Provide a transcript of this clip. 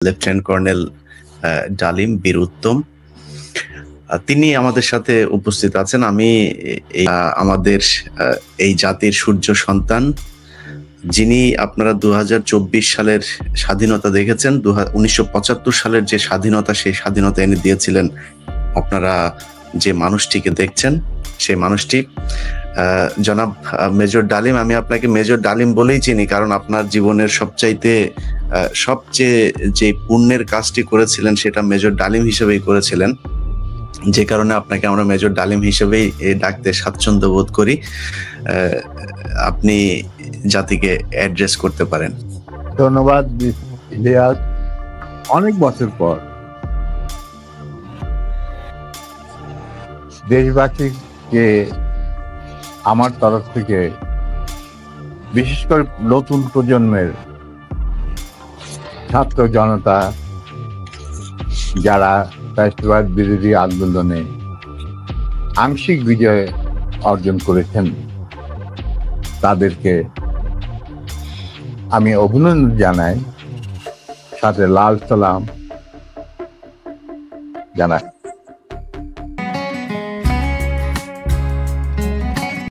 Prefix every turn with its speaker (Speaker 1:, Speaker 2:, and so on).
Speaker 1: Lieutenant colonel ডালিম বীর উত্তম। তিনি আমাদের সাথে উপস্থিত আছেন। আমি আমাদের এই জাতির সূর্য সন্তান, যিনি আপনারা 2024 সালের স্বাধীনতা দেখেছেন। 1975 সালের যে স্বাধীনতা, সেই স্বাধীনতা এনে দিয়েছিলেন আপনারা যে মানুষটিকে দেখছেন, সেই মানুষটি জনাব মেজর ডালিম। আমি আপনাকে মেজর ডালিম বলেই চিনি, কারণ আপনার জীবনের সবচেয়ে যে পুণ্যের কাজটি করেছিলেন সেটা মেজর ডালিম হিসেবেই করেছিলেন, যে কারণে আপনাকে আমরা মেজর ডালিম হিসেবেই ডাকতে স্বাচ্ছন্দ্য বোধ করি। আপনি জাতিকে অ্যাড্রেস করতে পারেন।
Speaker 2: ধন্যবাদ ইলিয়াস। অনেক বছর পর দেশবাসীকে আমার তরফ থেকে, বিশেষ করে নতুন প্রজন্মের ছাত্র জনতা যারা ফ্যাসিবাদ বিরোধী আন্দোলনে আংশিক বিজয় অর্জন করেছেন, তাদেরকে আমি অভিনন্দন জানাই, সাথে লাল সালাম জানাই।